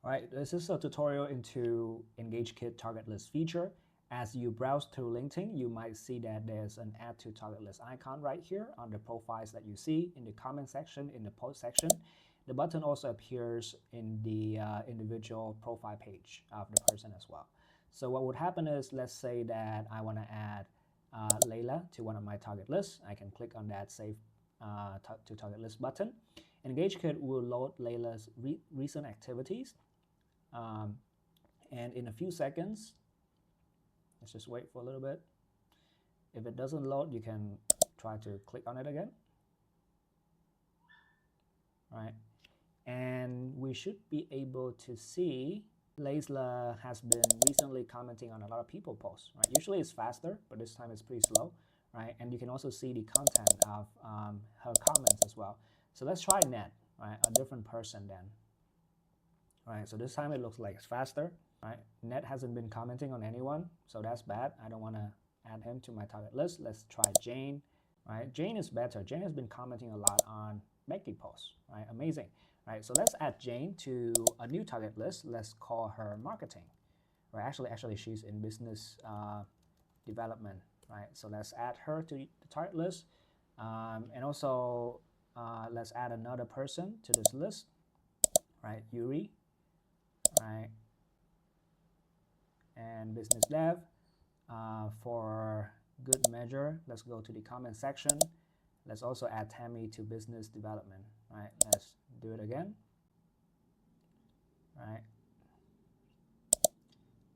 All right, this is a tutorial into EngageKit target list feature. As you browse through LinkedIn, you might see that there's an add to target list icon right here on the profiles that you see in the comment section, in the post section. The button also appears in the individual profile page of the person as well. So what would happen is, let's say that I want to add Layla to one of my target lists. I can click on that Save to Target List button. EngageKit will load Layla's recent activities. And in a few seconds, let's just wait for a little bit. If it doesn't load, you can try to click on it again. Right, and we should be able to see Layla has been recently commenting on a lot of people posts. Right, usually it's faster, but this time it's pretty slow. Right, and you can also see the content of her comments as well. So let's try Ned, right, a different person then. Right, so this time it looks like it's faster. Right, Ned hasn't been commenting on anyone, so that's bad. I don't want to add him to my target list. Let's try Jane. Right, Jane is better. Jane has been commenting a lot on Becky posts. Right, amazing. Right, so let's add Jane to a new target list. Let's call her marketing. Right, actually she's in business development. Right, so let's add her to the target list, and also let's add another person to this list. Right, Yuri. Right, and business dev. For good measure, let's go to the comment section. Let's also add Tammy to business development. Right, let's do it again. Right,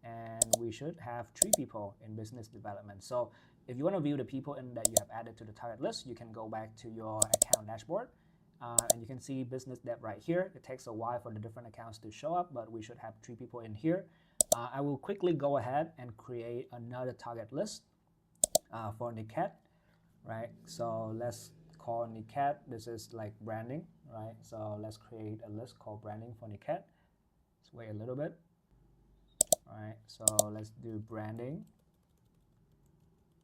and we should have 3 people in business development. So if you want to view the people that you have added to the target list, you can go back to your account dashboard. And you can see business dev right here. It takes a while for the different accounts to show up, but we should have 3 people in here. I will quickly go ahead and create another target list for Niket. Right, so let's call Niket. This is like branding, right? So let's create a list called branding for Niket. Let's wait a little bit. All right, so let's do branding,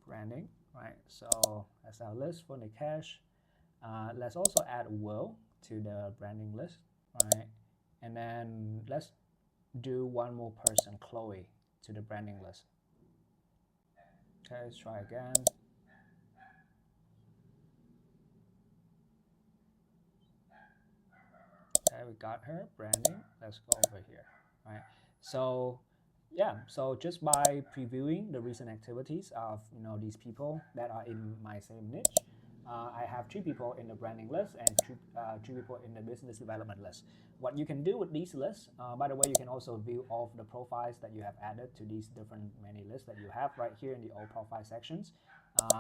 right? So that's our list for Nikesh. Let's also add Will to the branding list, right? And then let's do one more person, Chloe, to the branding list. Okay, let's try again. Okay, we got her, branding. Let's go over here, right? So yeah, so just by previewing the recent activities of these people that are in my same niche, I have 3 people in the branding list and 3 people in the business development list. What you can do with these lists, by the way, you can also view all of the profiles that you have added to these different many lists that you have right here in the all profile sections.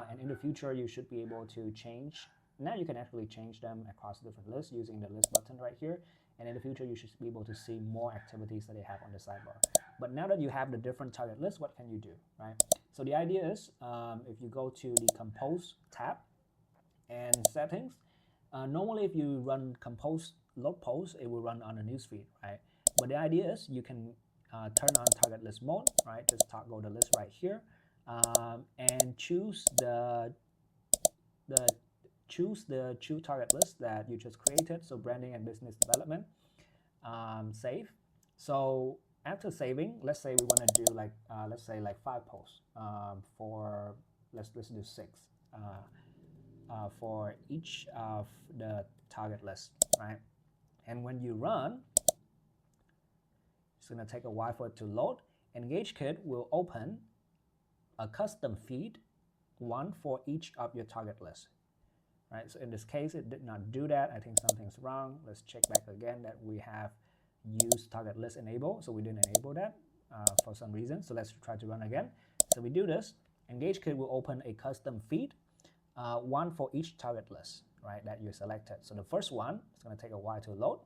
And in the future, you should be able to change. Now you can actually change them across different lists using the list button right here. And in the future, you should be able to see more activities that they have on the sidebar. But now that you have the different target lists, what can you do, right? So the idea is, if you go to the Compose tab and settings, normally if you run Compose load post, it will run on a newsfeed, right? But the idea is you can turn on target list mode, right? Just toggle the list right here, and choose the two target lists that you just created, so branding and business development. Save. So after saving, let's say we want to do like let's say like 5 posts for let's do 6 for each of the target lists, right? And when you run, it's going to take a while for it to load. EngageKit will open a custom feed, one for each of your target lists. Right, so in this case, it did not do that. I think something's wrong. Let's check back again that we have used target list enable. So we didn't enable that for some reason. So let's try to run again. So we do this. EngageKit will open a custom feed, one for each target list, right, that you selected. So the first one is going to take a while to load.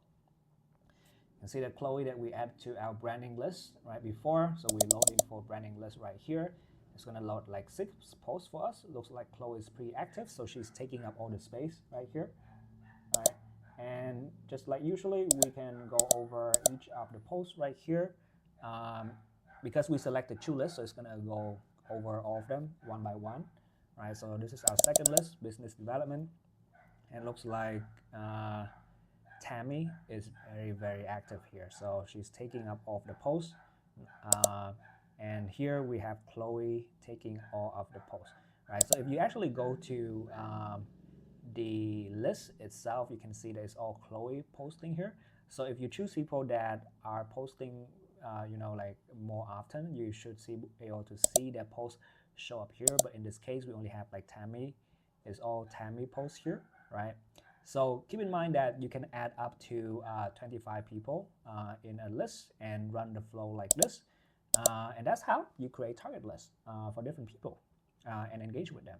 You can see that Chloe that we add to our branding list right before. So we're loading for branding list right here. It's going to load like 6 posts for us. It looks like Chloe is pretty active, so she's taking up all the space right here. All right. And just like usually, we can go over each of the posts right here. Because we selected 2 lists, so it's going to go over all of them one by one. Right. So this is our second list, business development. And it looks like Tammy is very active here, so she's taking up all of the posts. And here we have Chloe taking all of the posts, right? So if you actually go to the list itself, you can see that it's all Chloe posting here. So if you choose people that are posting, like more often, you should be able to see their posts show up here. But in this case, we only have like Tammy. It's all Tammy posts here, right? So keep in mind that you can add up to 25 people in a list and run the flow like this. And that's how you create target lists for different people and engage with them.